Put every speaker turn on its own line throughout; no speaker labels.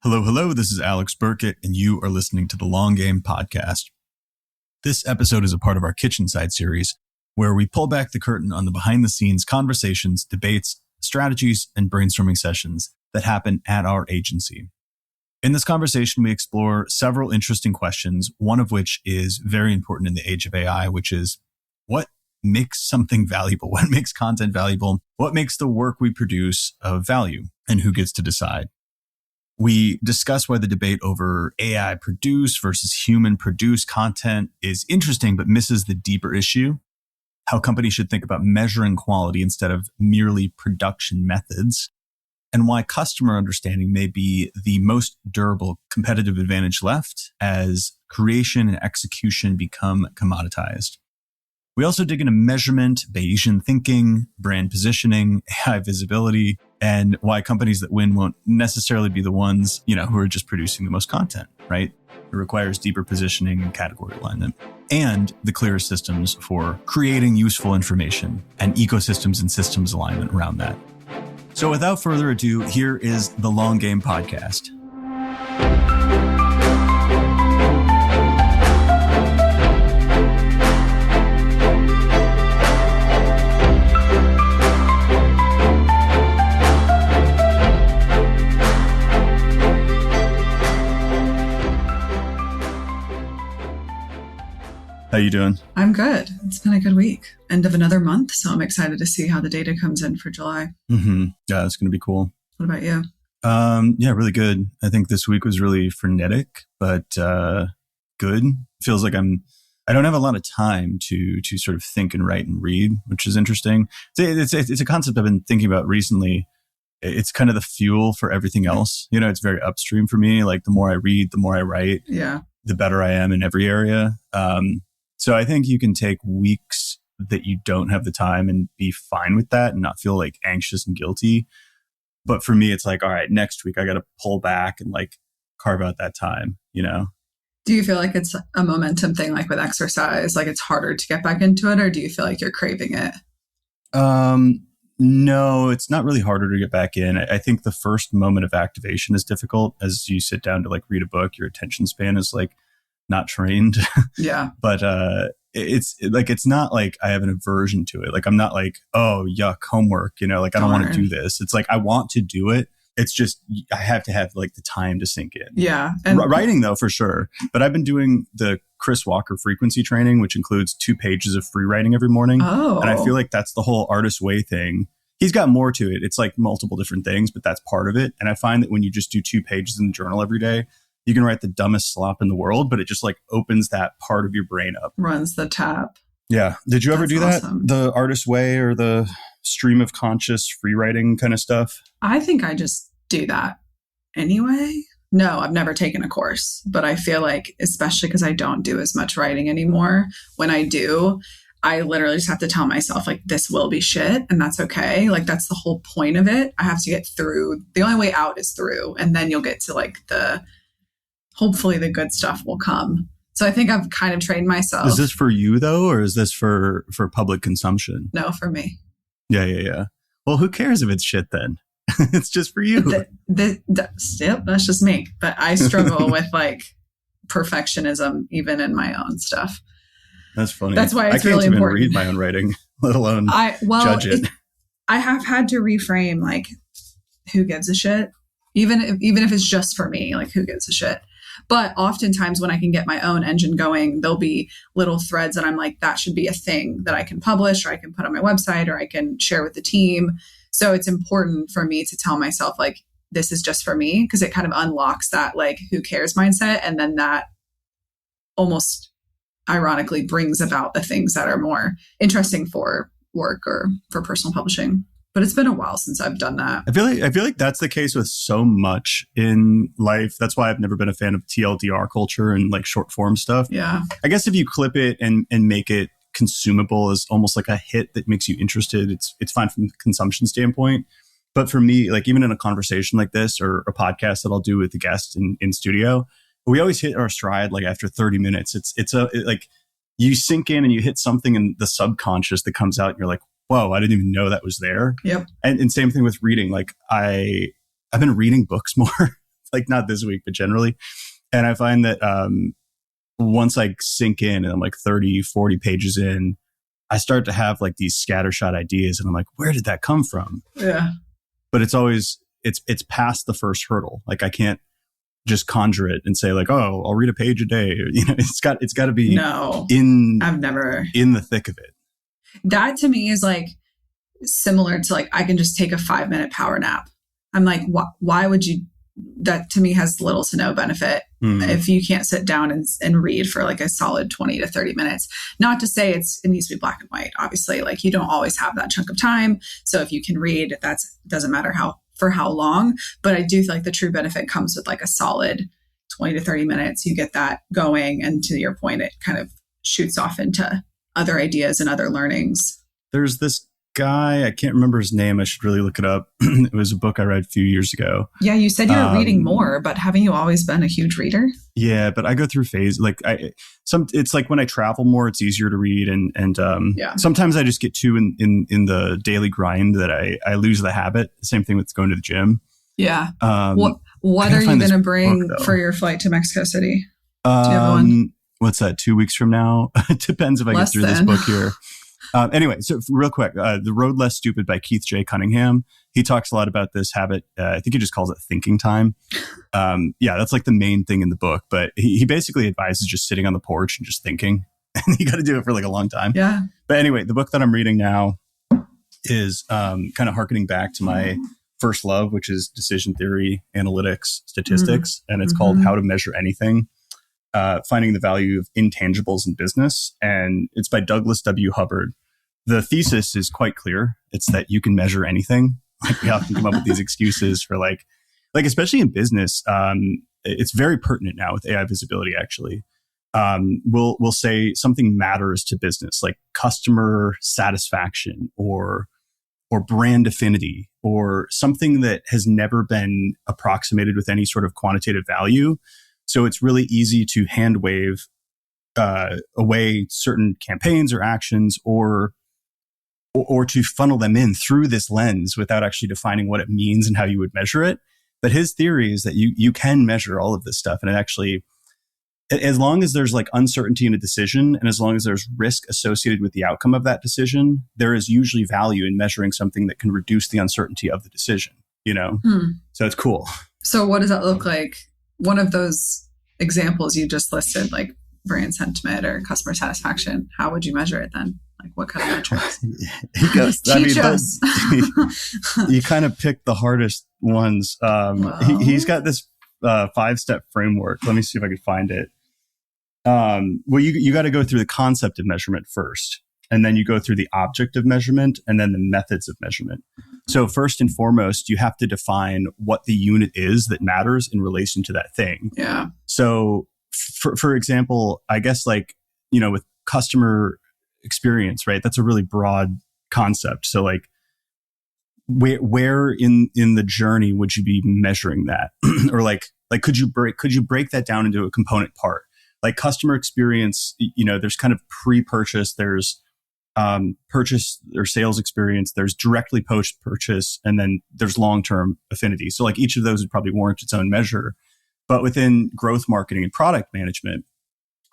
Hello, hello. This is Alex Birkett, and you are listening to the Long Game Podcast. This episode is a part of our Kitchen Side series, where we pull back the curtain on the behind-the-scenes conversations, debates, strategies, and brainstorming sessions that happen at our agency. In this conversation, we explore several interesting questions, one of which is very important in the age of AI, which is what makes something valuable? What makes content valuable? What makes the work we produce of value? And who gets to decide? We discuss why the debate over AI produced versus human produced content is interesting, but misses the deeper issue, how companies should think about measuring quality instead of merely production methods, and why customer understanding may be the most durable competitive advantage left as creation and execution become commoditized. We also dig into measurement, Bayesian thinking, brand positioning, AI visibility, and why companies that win won't necessarily be the ones, who are just producing the most content, right? It requires deeper positioning and category alignment, and the clearer systems for creating useful information and ecosystems and systems alignment around that. So without further ado, here is the Long Game Podcast. How you doing?
I'm good. It's been a good week. End of another month, so I'm excited to see how the data comes in for July.
Mm-hmm. Yeah, it's going to be cool.
What about you?
Yeah, really good. I think this week was really frenetic, but good. Feels like I don't have a lot of time to sort of think and write and read, which is interesting. It's a concept I've been thinking about recently. It's kind of the fuel for everything else. It's very upstream for me. Like the more I read, the more I write, the better I am in every area. So I think you can take weeks that you don't have the time and be fine with that and not feel like anxious and guilty. But for me, it's like, all right, next week I got to pull back and like carve out that time,
Do you feel like it's a momentum thing, like with exercise, like it's harder to get back into it, or do you feel like you're craving it?
No, it's not really harder to get back in. I think the first moment of activation is difficult. As you sit down to like read a book, your attention span is like not trained.
Yeah.
But it's not like I have an aversion to it. Like I'm not like, oh, yuck, homework, I don't want to do this. It's like I want to do it. It's just I have to have like the time to sink in.
Yeah.
And writing though, for sure. But I've been doing the Chris Walker frequency training, which includes 2 pages of free writing every morning.
Oh.
And I feel like that's the whole artist way thing. He's got more to it. It's like multiple different things, but that's part of it. And I find that when you just do 2 pages in the journal every day, you can write the dumbest slop in the world, but it just like opens that part of your brain up.
Runs the tap.
Yeah. Did you ever do that?
Awesome.
The artist way or the stream of conscious free writing kind of stuff?
I think I just do that anyway. No, I've never taken a course, but I feel like, especially because I don't do as much writing anymore, when I do, I literally just have to tell myself like, this will be shit and that's okay. Like that's the whole point of it. I have to get through. The only way out is through, and then you'll get to like hopefully the good stuff will come. So I think I've kind of trained myself.
Is this for you though, or is this for public consumption?
No, for me.
Yeah. Well, who cares if it's shit then? It's just for you.
Yep, that's just me. But I struggle with like perfectionism even in my own stuff.
That's funny.
That's why it's really important.
I can't even read my own writing, let alone judge it.
I have had to reframe like, who gives a shit? Even if it's just for me, like who gives a shit? But oftentimes when I can get my own engine going, there'll be little threads that I'm like, that should be a thing that I can publish or I can put on my website or I can share with the team. So it's important for me to tell myself like, this is just for me, because it kind of unlocks that like, who cares mindset. And then that almost ironically brings about the things that are more interesting for work or for personal publishing. But it's been a while since I've done that.
I feel like that's the case with so much in life. That's why I've never been a fan of TLDR culture and like short form stuff.
Yeah.
I guess if you clip it and make it consumable as almost like a hit that makes you interested, it's fine from a consumption standpoint. But for me, like even in a conversation like this or a podcast that I'll do with the guest in studio, we always hit our stride like after 30 minutes. It's like you sink in and you hit something in the subconscious that comes out and you're like, whoa, I didn't even know that was there.
Yep.
And same thing with reading. Like I've been reading books more. like not this week, but generally. And I find that once I sink in and I'm like 30, 40 pages in, I start to have like these scattershot ideas and I'm like, where did that come from?
Yeah.
But it's always, it's past the first hurdle. Like I can't just conjure it and say like, oh, I'll read a page a day. You know, it's got to be
I've never
in the thick of it.
That to me is like similar to like, I can just take a 5-minute power nap. I'm like, why would you? That to me has little to no benefit if you can't sit down and read for like a solid 20 to 30 minutes. Not to say it needs to be black and white. Obviously, like you don't always have that chunk of time. So if you can read, doesn't matter for how long. But I do feel like the true benefit comes with like a solid 20 to 30 minutes. You get that going. And to your point, it kind of shoots off into other ideas and other learnings.
There's this guy, I can't remember his name. I should really look it up. It was a book I read a few years ago.
Yeah, you said you were reading more, but haven't you always been a huge reader?
Yeah, but I go through phase. Like it's like when I travel more, it's easier to read, and sometimes I just get too in the daily grind that I lose the habit. Same thing with going to the gym.
Yeah. What are you going to bring for your flight to Mexico City? Do you have one?
What's that? 2 weeks from now? It depends if I get through this book here. Anyway, so real quick, The Road Less Stupid by Keith J. Cunningham. He talks a lot about this habit. I think he just calls it thinking time. That's like the main thing in the book. But he basically advises just sitting on the porch and just thinking. And you got to do it for like a long time.
Yeah.
But anyway, the book that I'm reading now is kind of harkening back to my first love, which is decision theory, analytics, statistics. And it's called How to Measure Anything. Finding the Value of Intangibles in Business. And it's by Douglas W. Hubbard. The thesis is quite clear. It's that you can measure anything. Like we often come up with these excuses for like especially in business, it's very pertinent now with AI visibility, actually. We'll say something matters to business, like customer satisfaction or brand affinity or something that has never been approximated with any sort of quantitative value. So it's really easy to hand wave away certain campaigns or actions or to funnel them in through this lens without actually defining what it means and how you would measure it. But his theory is that you can measure all of this stuff. And it actually, as long as there's like uncertainty in a decision and as long as there's risk associated with the outcome of that decision, there is usually value in measuring something that can reduce the uncertainty of the decision, you know? So it's cool.
So what does that look like? One of those examples you just listed, like brand sentiment or customer satisfaction, how would you measure it then? Like what kind of metrics? Teach us.
You kind of picked the hardest ones. He's got this 5-step framework. Let me see if I can find it. Well, you got to go through the concept of measurement first, and then you go through the object of measurement, and then the methods of measurement. So first and foremost, you have to define what the unit is that matters in relation to that thing.
Yeah.
So for example, I guess like, you know, with customer experience, right? That's a really broad concept. So like where in the journey would you be measuring that? Or like could you break that down into a component part? Like customer experience, you know, there's kind of pre-purchase, there's purchase or sales experience, there's directly post-purchase, and then there's long-term affinity. So like each of those would probably warrant its own measure. But within growth marketing and product management,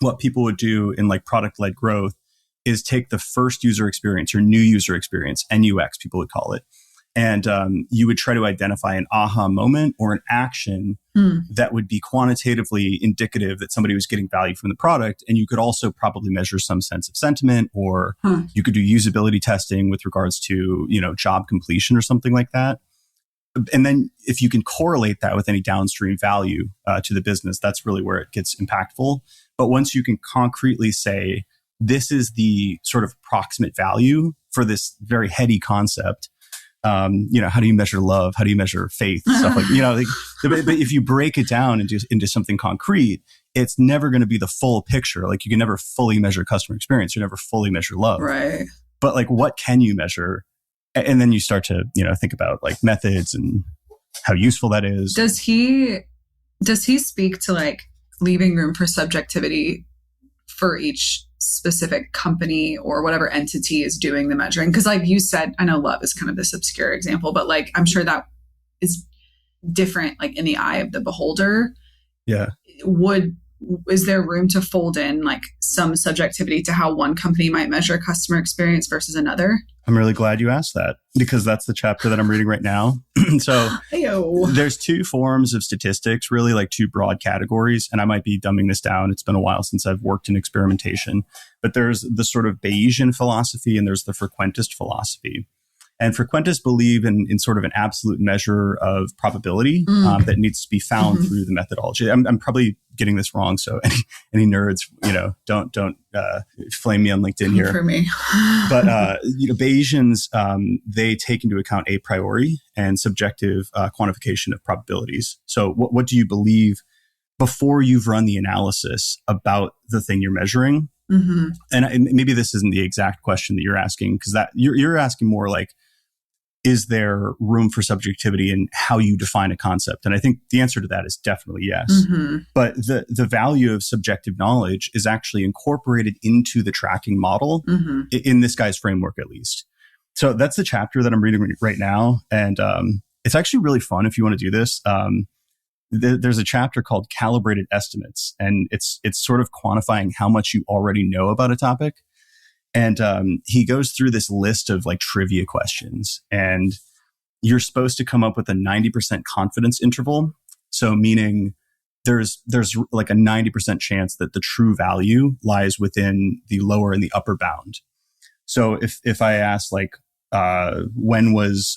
what people would do in like product-led growth is take the first user experience or new user experience, NUX, people would call it. And you would try to identify an aha moment or an action that would be quantitatively indicative that somebody was getting value from the product. And you could also probably measure some sense of sentiment, or you could do usability testing with regards to, you know, job completion or something like that. And then if you can correlate that with any downstream value to the business, that's really where it gets impactful. But once you can concretely say, this is the sort of approximate value for this very heady concept, you know, how do you measure love? How do you measure faith? Stuff like, you know, like, but if you break it down into something concrete, it's never going to be the full picture. Like you can never fully measure customer experience. You never fully measure love.
Right.
But like, what can you measure? And then you start to, you know, think about like methods and how useful that is.
Does he speak to like leaving room for subjectivity for each specific company or whatever entity is doing the measuring? Because like you said, I know love is kind of this obscure example, but like I'm sure that is different, like in the eye of the beholder.
Yeah.
Is there room to fold in like some subjectivity to how one company might measure customer experience versus another?
I'm really glad you asked that, because that's the chapter that I'm reading right now. So there's two forms of statistics, really, like two broad categories. And I might be dumbing this down. It's been a while since I've worked in experimentation. But there's the sort of Bayesian philosophy and there's the frequentist philosophy. And frequentists believe in sort of an absolute measure of probability that needs to be found through the methodology. I'm probably getting this wrong, so any nerds, don't flame me on LinkedIn here.
For me.
But Bayesians, they take into account a priori and subjective quantification of probabilities. So what do you believe before you've run the analysis about the thing you're measuring? Mm-hmm. And maybe this isn't the exact question that you're asking, because that you're asking more like, is there room for subjectivity in how you define a concept? And I think the answer to that is definitely yes. Mm-hmm. But the value of subjective knowledge is actually incorporated into the tracking model in this guy's framework, at least. So that's the chapter that I'm reading right now. And it's actually really fun if you want to do this. There's a chapter called Calibrated Estimates, and it's sort of quantifying how much you already know about a topic. And he goes through this list of like trivia questions, and you're supposed to come up with a 90% confidence interval. So meaning there's like a 90% chance that the true value lies within the lower and the upper bound. So if I ask like, when was,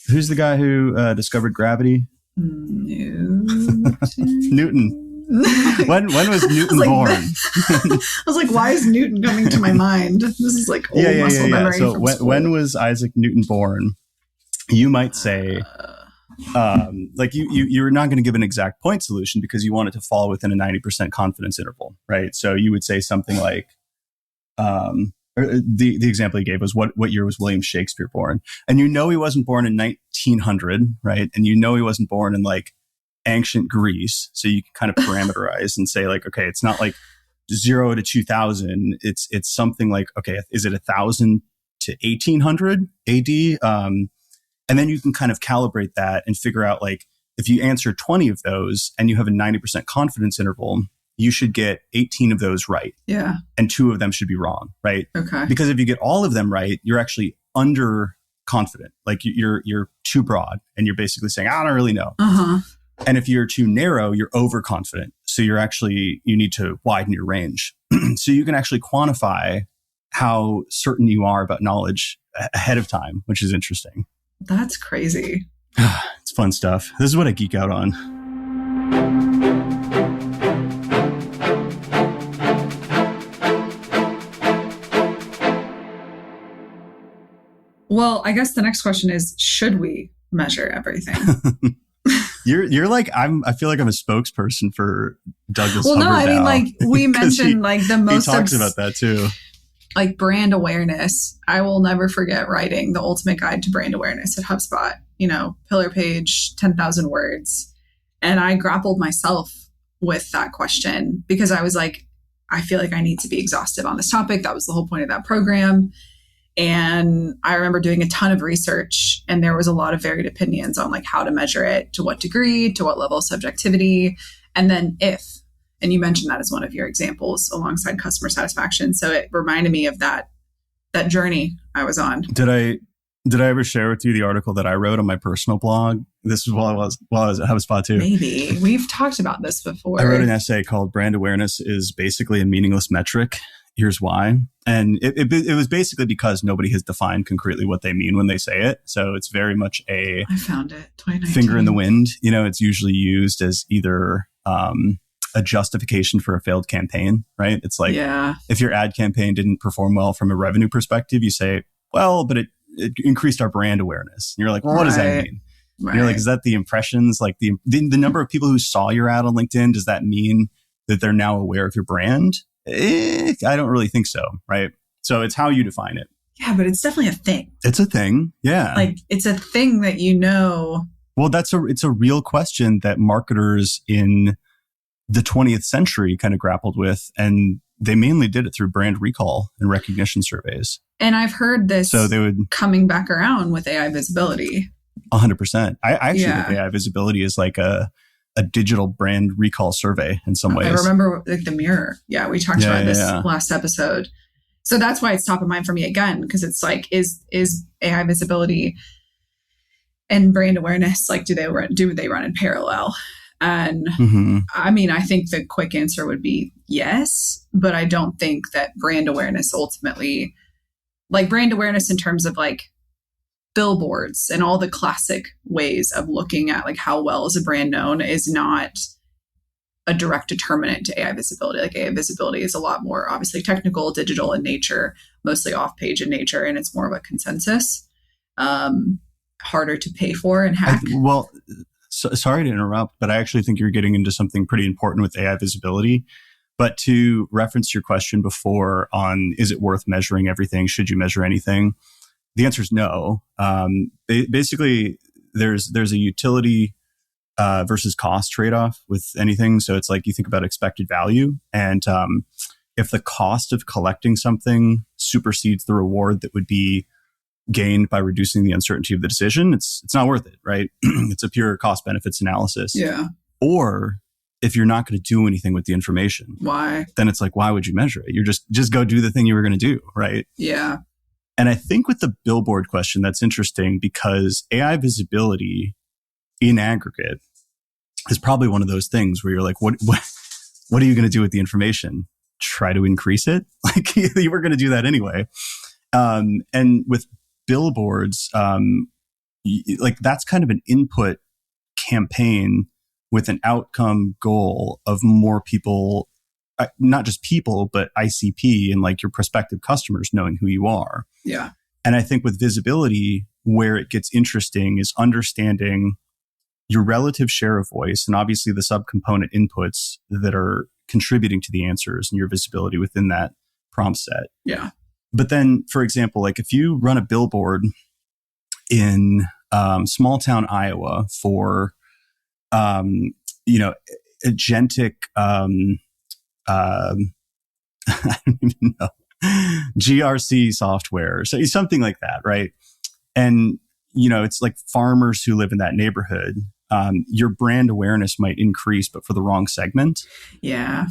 who's the guy who discovered gravity? Newton. When was Newton born?
I was like, why is Newton coming to my mind? This is like old muscle memory.
So when was Isaac Newton born? You might say, like you're not going to give an exact point solution because you want it to fall within a 90% confidence interval, right? So you would say something like, the example he gave was what year was William Shakespeare born? And he wasn't born in 1900, right? And he wasn't born in like ancient Greece. So you can kind of parameterize and say like, okay, it's not like 0 to 2000. It's something like, okay, is it 1000 to 1800 AD? And then you can kind of calibrate that and figure out like, if you answer 20 of those and you have a 90% confidence interval, you should get 18 of those right.
Yeah.
And 2 of them should be wrong, right?
Okay.
Because if you get all of them right, you're actually under confident. Like you're too broad and you're basically saying, I don't really know. Uh-huh. And if you're too narrow, you're overconfident. So you need to widen your range. So you can actually quantify how certain you are about knowledge ahead of time, which is interesting.
That's crazy.
It's fun stuff. This is what I geek out on.
Well, I guess the next question is, should we measure everything?
You're like, I feel like I'm a spokesperson for Douglas Hubbard.
Well, no, I mean, like we mentioned like the most...
He talks about that too.
Like brand awareness. I will never forget writing the ultimate guide to brand awareness at HubSpot, pillar page, 10,000 words. And I grappled myself with that question because I was like, I feel like I need to be exhaustive on this topic. That was the whole point of that program. And I remember doing a ton of research, and there was a lot of varied opinions on like how to measure it, to what degree, to what level of subjectivity, and then and you mentioned that as one of your examples alongside customer satisfaction. So it reminded me of that journey I was on.
Did I ever share with you the article that I wrote on my personal blog? This was while I was at HubSpot too.
Maybe. We've talked about this before.
I wrote an essay called Brand Awareness is Basically a Meaningless Metric. Here's why. And it was basically because nobody has defined concretely what they mean when they say it. So it's very much I
found it, 2019.
Finger in the wind. It's usually used as either a justification for a failed campaign, right? It's like, if your ad campaign didn't perform well from a revenue perspective, you say, well, but it increased our brand awareness. And you're like, well, what does that mean? Right. And you're like, is that the impressions? Like the number of people who saw your ad on LinkedIn, does that mean that they're now aware of your brand? I don't really think so, right? So it's how you define it.
Yeah, but it's definitely a thing.
It's a thing, yeah.
Like it's a thing that
Well, it's a real question that marketers in the 20th century kind of grappled with, and they mainly did it through brand recall and recognition surveys.
And I've heard this coming back around with AI visibility.
100%. I actually think AI visibility is like a digital brand recall survey in some ways.
I remember like the mirror. Yeah, we talked about this last episode. So that's why it's top of mind for me again, because it's like, is AI visibility and brand awareness, like, do they run in parallel? And I mean, I think the quick answer would be yes, but I don't think that brand awareness ultimately, like brand awareness in terms of like billboards and all the classic ways of looking at like how well is a brand known, is not a direct determinant to AI visibility. Like AI visibility is a lot more obviously technical, digital in nature, mostly off page in nature, and it's more of a consensus, harder to pay for and hack.
Sorry to interrupt, but I actually think you're getting into something pretty important with AI visibility. But to reference your question before on, is it worth measuring everything? Should you measure anything? The answer is no. Basically, there's a utility versus cost trade-off with anything. So it's like you think about expected value. And if the cost of collecting something supersedes the reward that would be gained by reducing the uncertainty of the decision, it's not worth it, right? It's a pure cost benefits analysis.
Yeah.
Or if you're not going to do anything with the information,
why? Then
it's like, why would you measure it? You're just go do the thing you were going to do, right?
Yeah.
And I think with the billboard question, that's interesting because AI visibility in aggregate is probably one of those things where you're like, what are you going to do with the information? Try to increase it? Like you were going to do that anyway. And with billboards, like that's kind of an input campaign with an outcome goal of more people, not just people, but ICP and like your prospective customers knowing who you are.
Yeah.
And I think with visibility, where it gets interesting is understanding your relative share of voice and obviously the subcomponent inputs that are contributing to the answers and your visibility within that prompt set.
Yeah.
But then, for example, like if you run a billboard in small town Iowa for, agentic, I don't even know, GRC software, so something like that, right? And, it's like farmers who live in that neighborhood, your brand awareness might increase, but for the wrong segment.
Yeah.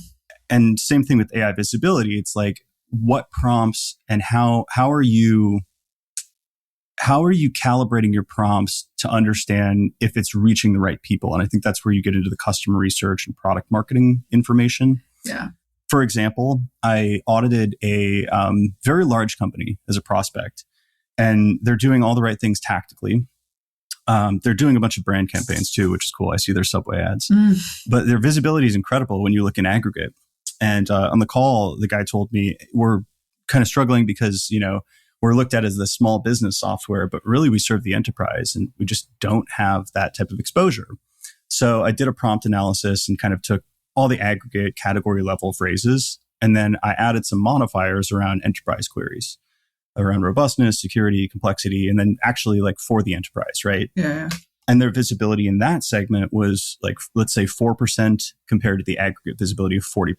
And same thing with AI visibility. It's like, what prompts and how are you calibrating your prompts to understand if it's reaching the right people? And I think that's where you get into the customer research and product marketing information.
Yeah.
For example, I audited a very large company as a prospect, and they're doing all the right things tactically. They're doing a bunch of brand campaigns too, which is cool. I see their Subway ads, but their visibility is incredible when you look in aggregate. And on the call, the guy told me we're kind of struggling because, we're looked at as the small business software, but really we serve the enterprise and we just don't have that type of exposure. So I did a prompt analysis and kind of took all the aggregate category level phrases. And then I added some modifiers around enterprise queries, around robustness, security, complexity, and then actually like for the enterprise, right?
Yeah.
And their visibility in that segment was like, let's say 4% compared to the aggregate visibility of 40%.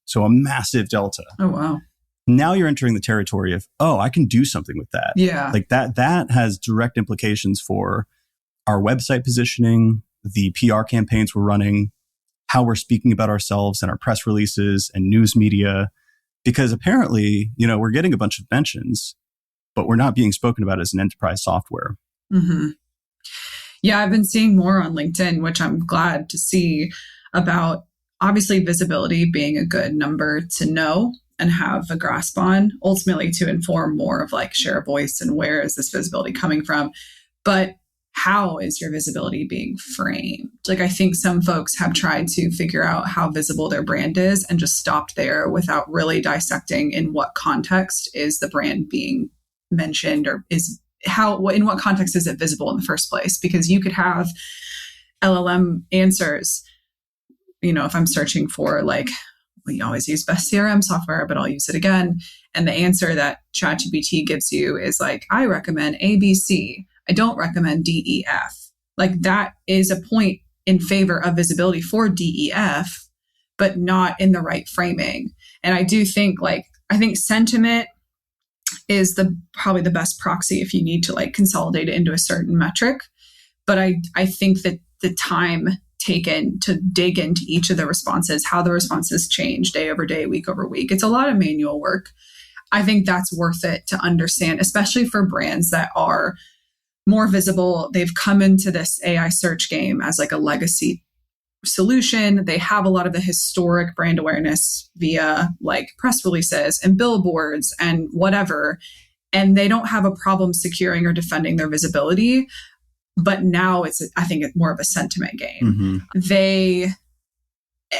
So a massive delta.
Oh, wow.
Now you're entering the territory of, I can do something with that.
Yeah.
Like that has direct implications for our website positioning, the PR campaigns we're running, how we're speaking about ourselves and our press releases and news media. Because apparently, we're getting a bunch of mentions, but we're not being spoken about as an enterprise software.
Mm-hmm. Yeah, I've been seeing more on LinkedIn, which I'm glad to see, about obviously visibility being a good number to know and have a grasp on, ultimately to inform more of like share of voice and where is this visibility coming from. But how is your visibility being framed? Like, I think some folks have tried to figure out how visible their brand is and just stopped there without really dissecting in what context is the brand being mentioned, or in what context is it visible in the first place? Because you could have LLM answers, if I'm searching for like, we always use best CRM software, but I'll use it again. And the answer that ChatGPT gives you is like, I recommend ABC. I don't recommend DEF. Like, that is a point in favor of visibility for DEF, but not in the right framing. And I do think I think sentiment is probably the best proxy if you need to like consolidate it into a certain metric. But I think that the time taken to dig into each of the responses, how the responses change day over day, week over week, it's a lot of manual work. I think that's worth it to understand, especially for brands that are more visible. They've come into this AI search game as like a legacy solution. They have a lot of the historic brand awareness via like press releases and billboards and whatever. And they don't have a problem securing or defending their visibility. But now I think it's more of a sentiment game. Mm-hmm.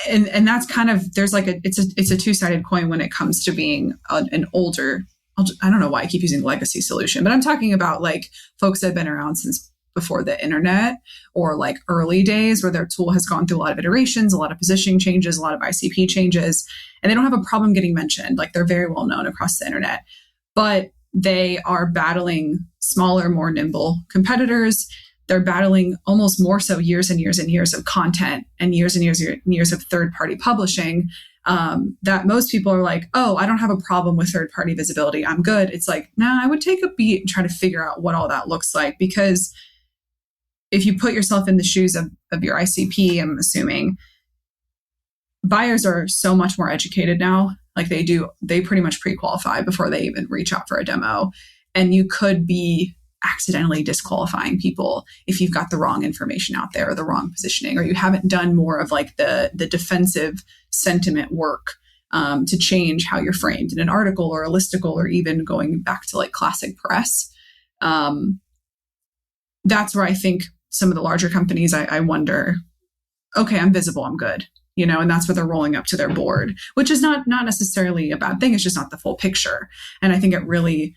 And that's kind of, there's like it's a two-sided coin when it comes to being an older, I don't know why I keep using legacy solution, but I'm talking about like folks that have been around since before the internet, or like early days where their tool has gone through a lot of iterations, a lot of positioning changes, a lot of ICP changes, and they don't have a problem getting mentioned. Like they're very well known across the internet, but they are battling smaller, more nimble competitors. They're battling almost more so years and years and years of content and years of third-party publishing, that most people are like, oh, I don't have a problem with third-party visibility. I'm good. It's like, nah, I would take a beat and try to figure out what all that looks like. Because if you put yourself in the shoes of your ICP, I'm assuming buyers are so much more educated now. Like they pretty much pre-qualify before they even reach out for a demo. And you could be accidentally disqualifying people if you've got the wrong information out there or the wrong positioning, or you haven't done more of like the defensive sentiment work to change how you're framed in an article or a listicle, or even going back to like classic press. That's where I think some of the larger companies, I wonder, okay, I'm visible, I'm good. And that's what they're rolling up to their board, which is not necessarily a bad thing. It's just not the full picture. And I think it really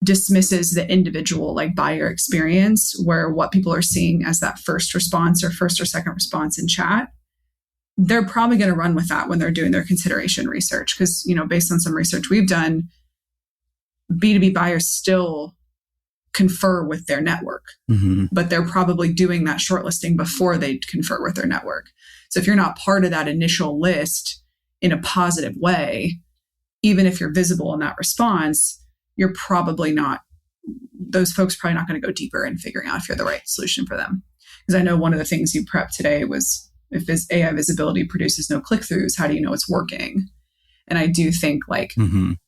dismisses the individual like buyer experience, where what people are seeing as that first response or first or second response in chat, they're probably going to run with that when they're doing their consideration research. Because, based on some research we've done, B2B buyers still confer with their network, but they're probably doing that shortlisting before they confer with their network. So if you're not part of that initial list in a positive way, even if you're visible in that response, you're probably not, those folks are probably not going to go deeper in figuring out if you're the right solution for them. Because I know one of the things you prepped today was, if this AI visibility produces no click-throughs, how do you know it's working? And I do think like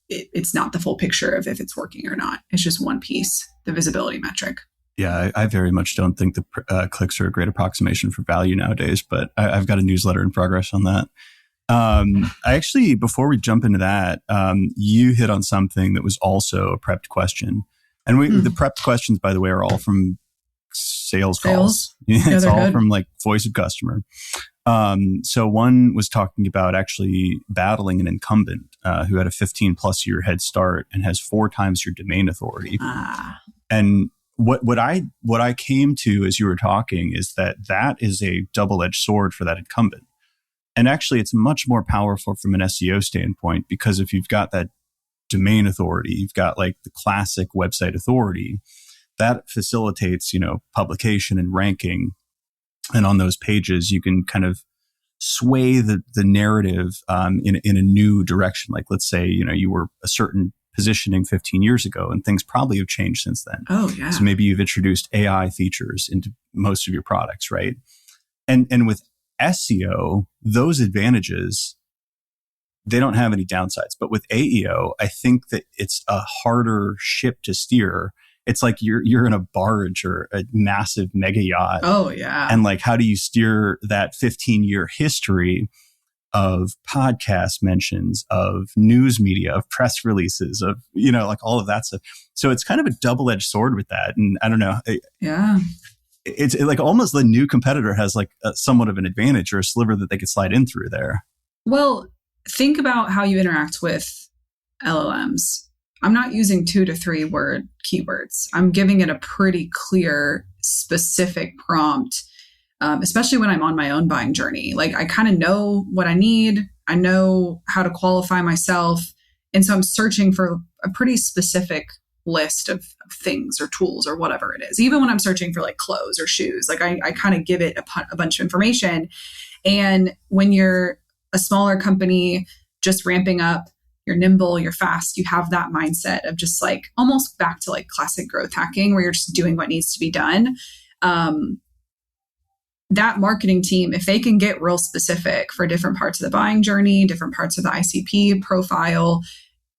it's not the full picture of if it's working or not. It's just one piece, the visibility metric.
Yeah, I very much don't think the clicks are a great approximation for value nowadays, but I've got a newsletter in progress on that. I actually, before we jump into that, you hit on something that was also a prepped question. And the prepped questions, by the way, are all from sales calls. Yeah, it's all good. From like voice of customer. So one was talking about actually battling an incumbent who had a 15 plus year head start and has 4 times your domain authority. And what I came to as you were talking is that is a double-edged sword for that incumbent. And actually, it's much more powerful from an SEO standpoint, because if you've got that domain authority, you've got like the classic website authority, that facilitates, publication and ranking. And on those pages, you can kind of sway the narrative in a new direction. Like, let's say, you were a certain positioning 15 years ago, and things probably have changed since then.
Oh, yeah.
So maybe you've introduced AI features into most of your products, right? And with SEO, those advantages, they don't have any downsides. But with AEO, I think that it's a harder ship to steer. It's like you're in a barge or a massive mega yacht.
Oh, yeah.
And like, how do you steer that 15-year history of podcast mentions, of news media, of press releases, of, like all of that stuff. So it's kind of a double-edged sword with that. And I don't know.
Yeah.
It's like almost the new competitor has like somewhat of an advantage or a sliver that they could slide in through there.
Well, think about how you interact with LLMs. I'm not using 2 to 3 word keywords. I'm giving it a pretty clear, specific prompt, especially when I'm on my own buying journey. Like, I kind of know what I need. I know how to qualify myself. And so I'm searching for a pretty specific list of things or tools or whatever it is. Even when I'm searching for like clothes or shoes, like I kind of give it a bunch of information. And when you're a smaller company just ramping up, you're nimble, you're fast, you have that mindset of just like almost back to like classic growth hacking where you're just doing what needs to be done. That marketing team, if they can get real specific for different parts of the buying journey, different parts of the ICP profile,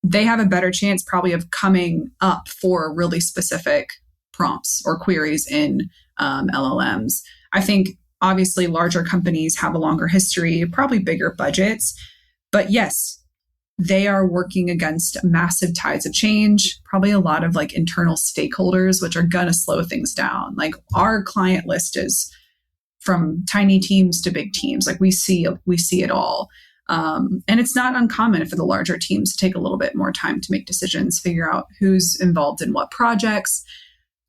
they have a better chance probably of coming up for really specific prompts or queries in LLMs. I think obviously larger companies have a longer history, probably bigger budgets, but yes, they are working against massive tides of change, probably a lot of like internal stakeholders, which are going to slow things down. Like our client list is from tiny teams to big teams. Like we see it all. And it's not uncommon for the larger teams to take a little bit more time to make decisions, figure out who's involved in what projects.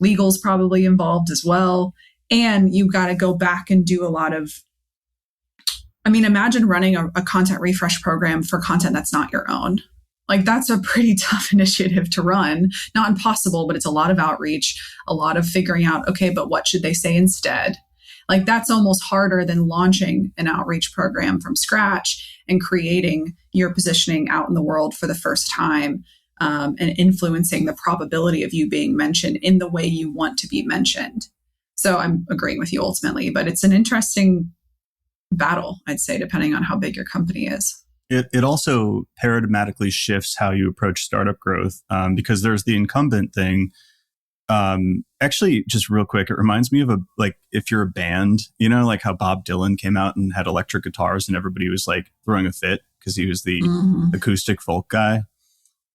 Legal's probably involved as well. And you've got to go back and do a lot of, imagine running a content refresh program for content that's not your own. Like that's a pretty tough initiative to run. Not impossible, but it's a lot of outreach, a lot of figuring out, okay, but what should they say instead? Like that's almost harder than launching an outreach program from scratch and creating your positioning out in the world for the first time, and influencing the probability of you being mentioned in the way you want to be mentioned. So I'm agreeing with you ultimately, but it's an interesting battle, I'd say, depending on how big your company is.
It also paradigmatically shifts how you approach startup growth, because there's the incumbent thing. Actually, just real quick, it reminds me of if you're a band, like how Bob Dylan came out and had electric guitars and everybody was like throwing a fit because he was the acoustic folk guy.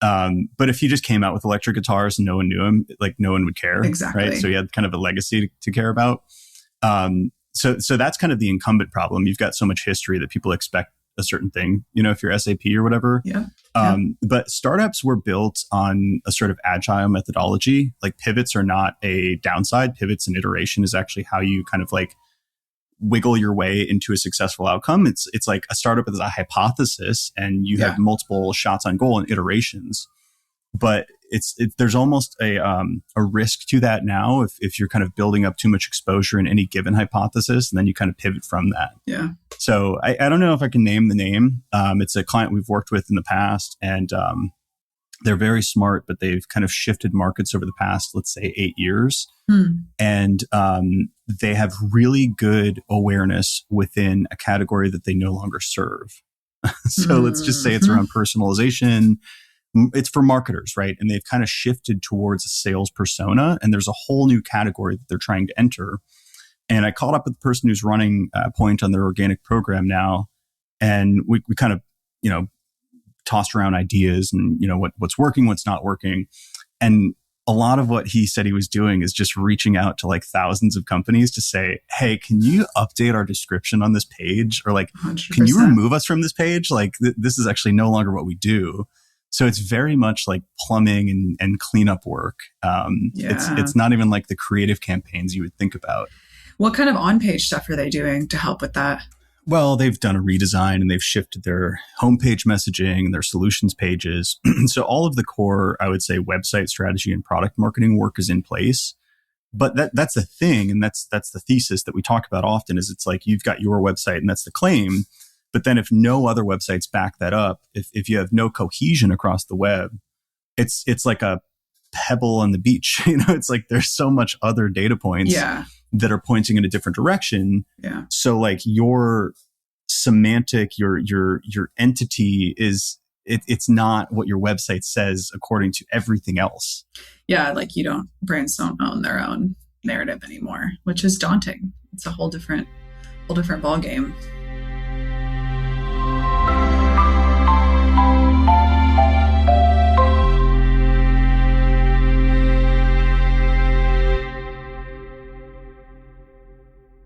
But if he just came out with electric guitars and no one knew him, like no one would care.
Exactly.
Right. So he had kind of a legacy to care about. So that's kind of the incumbent problem. You've got so much history that people expect a certain thing, if you're SAP or whatever.
Yeah.
But startups were built on a sort of agile methodology. Like pivots are not a downside. Pivots and iteration is actually how you kind of like wiggle your way into a successful outcome. It's like a startup is a hypothesis and you have multiple shots on goal and iterations. But there's almost a risk to that now if you're kind of building up too much exposure in any given hypothesis, and then you kind of pivot from that.
Yeah.
So I don't know if I can name the name. It's a client we've worked with in the past, and they're very smart, but they've kind of shifted markets over the past, let's say, 8 years. And they have really good awareness within a category that they no longer serve. So let's just say it's around personalization. It's for marketers, right? And they've kind of shifted towards a sales persona, and there's a whole new category that they're trying to enter. And I caught up with the person who's running a point on their organic program now, and we kind of, tossed around ideas and, what's working, what's not working. And a lot of what he said he was doing is just reaching out to like thousands of companies to say, hey, can you update our description on this page? Or like, 100%. Can you remove us from this page? Like, this is actually no longer what we do. So it's very much like plumbing and cleanup work. It's not even like the creative campaigns you would think about.
What kind of on-page stuff are they doing to help with that?
Well, they've done a redesign and they've shifted their homepage messaging and their solutions pages. So all of the core, I would say, website strategy and product marketing work is in place. But that's the thing, and that's the thesis that we talk about often. Is it's like you've got your website and that's the claim. But then if no other websites back that up, if you have no cohesion across the web, it's like a pebble on the beach. It's like there's so much other data points that are pointing in a different direction.
Yeah.
So like your semantic, your entity it's not what your website says according to everything else.
Yeah, like brands don't own their own narrative anymore, which is daunting. It's a whole different ballgame.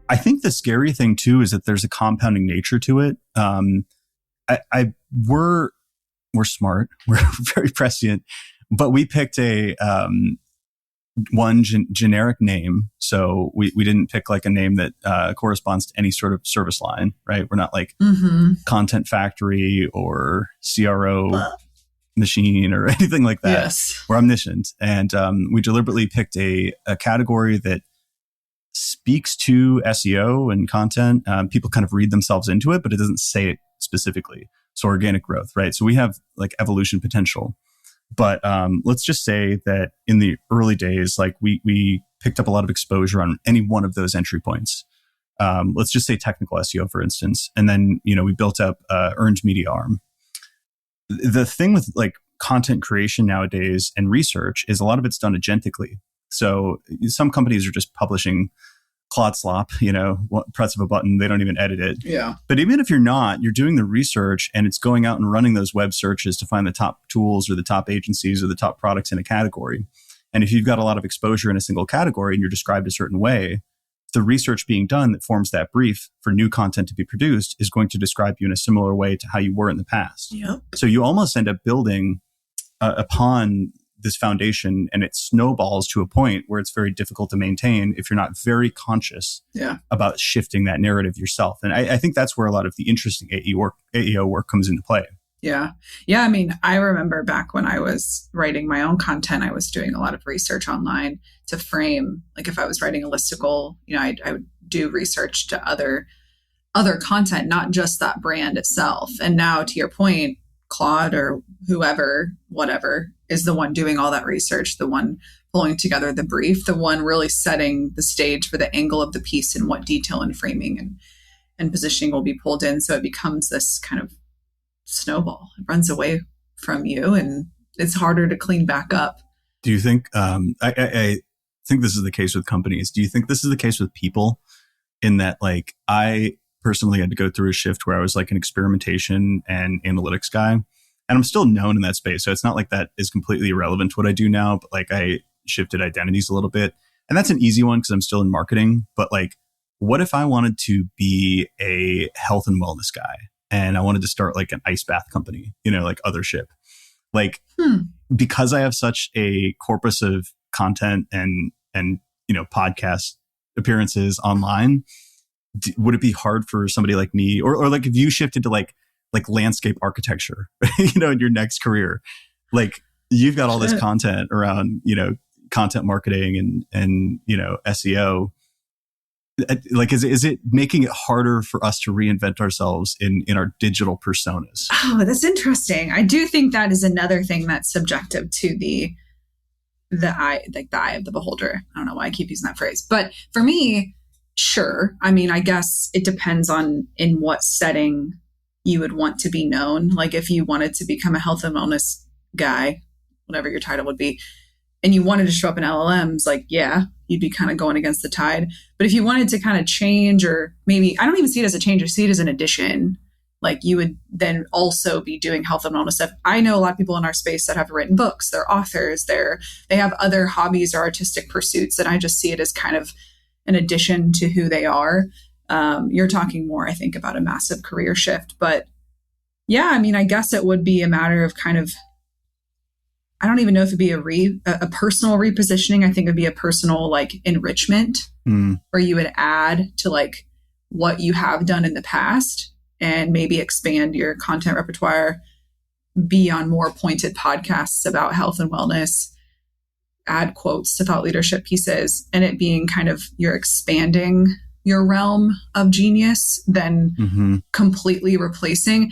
I think the scary thing too is that there's a compounding nature to it. We're smart, we're very prescient, but we picked a one generic name. So we didn't pick like a name that corresponds to any sort of service line, right? We're not like Content Factory or CRO machine or anything like that.
Yes.
We're omniscient, and we deliberately picked a category that speaks to SEO and content. People kind of read themselves into it, but it doesn't say it specifically. So organic growth, right? So we have like evolution potential. But let's just say that in the early days, like we picked up a lot of exposure on any one of those entry points. Let's just say technical SEO, for instance. And then, we built up earned media arm. The thing with like content creation nowadays and research is a lot of it's done agentically. So some companies are just publishing clod slop, press of a button, they don't even edit it.
Yeah.
But even if you're not, you're doing the research and it's going out and running those web searches to find the top tools or the top agencies or the top products in a category. And if you've got a lot of exposure in a single category and you're described a certain way, the research being done that forms that brief for new content to be produced is going to describe you in a similar way to how you were in the past.
Yep.
So you almost end up building upon this foundation, and it snowballs to a point where it's very difficult to maintain if you're not very conscious about shifting that narrative yourself. And I think that's where a lot of the interesting AEO work comes into play.
Yeah. Yeah. I mean, I remember back when I was writing my own content, I was doing a lot of research online to frame, like if I was writing a listicle, I would do research to other content, not just that brand itself. And now to your point, Claude or whoever, whatever, is the one doing all that research, the one pulling together the brief, the one really setting the stage for the angle of the piece and what detail and framing and positioning will be pulled in. So it becomes this kind of snowball. It runs away from you and it's harder to clean back up.
Do you think, I think this is the case with companies. Do you think this is the case with people in that, like, I personally had to go through a shift where I was like an experimentation and analytics guy, and I'm still known in that space. So it's not like that is completely irrelevant to what I do now, but like I shifted identities a little bit, and that's an easy one because I'm still in marketing. But like, what if I wanted to be a health and wellness guy? And I wanted to start like an ice bath company, like Othership. Like, because I have such a corpus of content and podcast appearances online, would it be hard for somebody like me, or like if you shifted to like landscape architecture, in your next career, like you've got all this content around, content marketing and SEO. Like, is it making it harder for us to reinvent ourselves in our digital personas?
Oh, that's interesting. I do think that is another thing that's subjective to the eye, like the eye of the beholder. I don't know why I keep using that phrase, but for me, sure. I mean, I guess it depends on in what setting you would want to be known. Like if you wanted to become a health and wellness guy, whatever your title would be, and you wanted to show up in LLMs, like, yeah, you'd be kind of going against the tide. But if you wanted to kind of change, or maybe, I don't even see it as a change, I see it as an addition. Like you would then also be doing health and wellness stuff. I know a lot of people in our space that have written books, they're authors, they have other hobbies or artistic pursuits. And I just see it as kind of an addition to who they are. You're talking more, I think, about a massive career shift. But yeah, I mean, I guess it would be a matter of kind of, I don't even know if it'd be a personal repositioning. I think it'd be a personal like enrichment where you would add to like what you have done in the past and maybe expand your content repertoire, be on more pointed podcasts about health and wellness, add quotes to thought leadership pieces, and it being kind of you're expanding your realm of genius than completely replacing.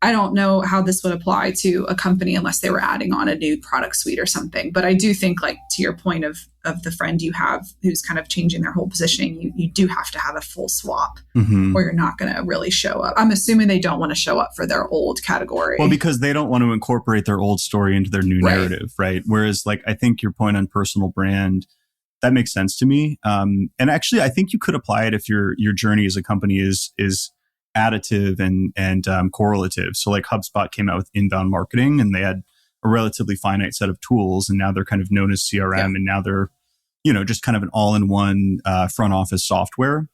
I don't know how this would apply to a company unless they were adding on a new product suite or something. But I do think, like, to your point of the friend you have who's kind of changing their whole positioning, you do have to have a full swap or you're not going to really show up. I'm assuming they don't want to show up for their old category.
Well, because they don't want to incorporate their old story into their new narrative, right? Whereas, like, I think your point on personal brand, that makes sense to me. And actually, I think you could apply it if your journey as a company is additive and correlative. So like HubSpot came out with inbound marketing and they had a relatively finite set of tools, and now they're kind of known as CRM, and now they're, just kind of an all-in-one front office software.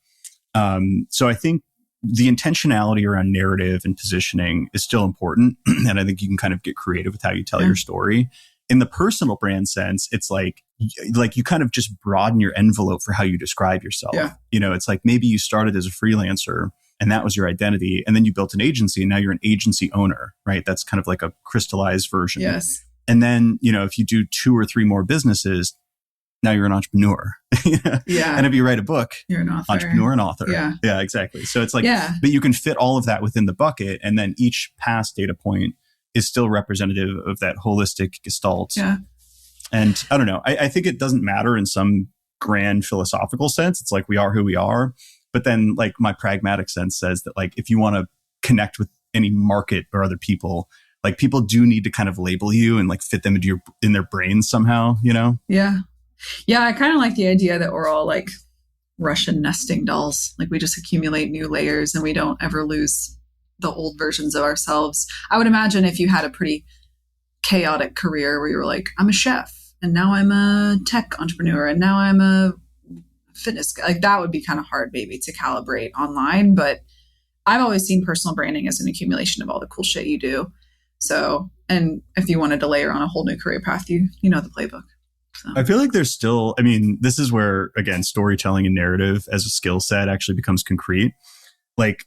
So I think the intentionality around narrative and positioning is still important. And I think you can kind of get creative with how you tell your story. In the personal brand sense, it's like you kind of just broaden your envelope for how you describe yourself. Yeah. It's like maybe you started as a freelancer and that was your identity. And then you built an agency and now you're an agency owner, right? That's kind of like a crystallized version.
Yes.
And then, if you do 2 or 3 more businesses, now you're an entrepreneur.
Yeah.
And if you write a book,
you're an author.
Entrepreneur and author.
Yeah.
Yeah, exactly. So it's like, but you can fit all of that within the bucket. And then each past data point is still representative of that holistic gestalt.
Yeah.
And I don't know, I think it doesn't matter in some grand philosophical sense. It's like we are who we are. But then like my pragmatic sense says that like if you want to connect with any market or other people, like people do need to kind of label you and like fit them into in their brains somehow, you know?
Yeah. Yeah. I kind of like the idea that we're all like Russian nesting dolls. Like we just accumulate new layers and we don't ever lose the old versions of ourselves. I would imagine if you had a pretty chaotic career where you were like, I'm a chef and now I'm a tech entrepreneur and now I'm a fitness guy, like that would be kind of hard maybe to calibrate online. But I've always seen personal branding as an accumulation of all the cool shit you do. So, and if you wanted to layer on a whole new career path, you know the playbook. So.
I feel like there's still, I mean, this is where, again, storytelling and narrative as a skill set actually becomes concrete. Like,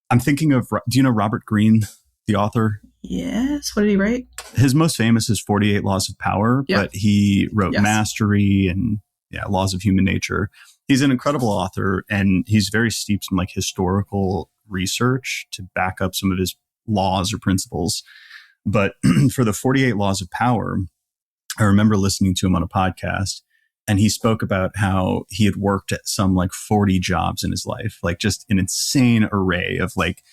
I'm thinking of, do you know Robert Greene, the author?
Yes. What did he write?
His most famous is 48 Laws of Power, but he wrote Mastery and Laws of Human Nature. He's an incredible author, and he's very steeped in like historical research to back up some of his laws or principles. But for the 48 Laws of Power, I remember listening to him on a podcast, and he spoke about how he had worked at some like 40 jobs in his life, like just an insane array of like,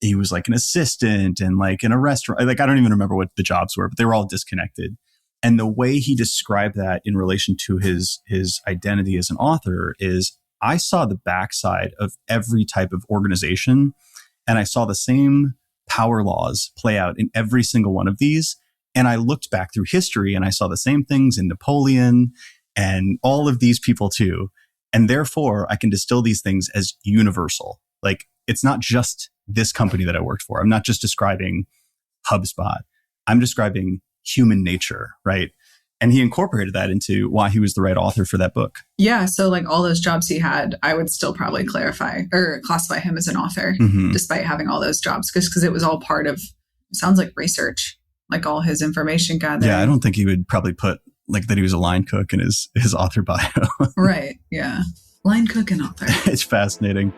he was like an assistant and like in a restaurant. Like, I don't even remember what the jobs were, but they were all disconnected. And the way he described that in relation to his identity as an author is, I saw the backside of every type of organization, and I saw the same power laws play out in every single one of these. And I looked back through history and I saw the same things in Napoleon and all of these people too. And therefore, I can distill these things as universal. Like, it's not just this company that I worked for. I'm not just describing HubSpot. I'm describing human nature, right? And he incorporated that into why he was the right author for that book.
Yeah. So like all those jobs he had, I would still probably classify him as an author, despite having all those jobs, because it was all part of, it sounds like research, like all his information gathered.
Yeah. I don't think he would probably put like that he was a line cook in his author bio.
Right. Yeah. Line cook and author.
It's fascinating.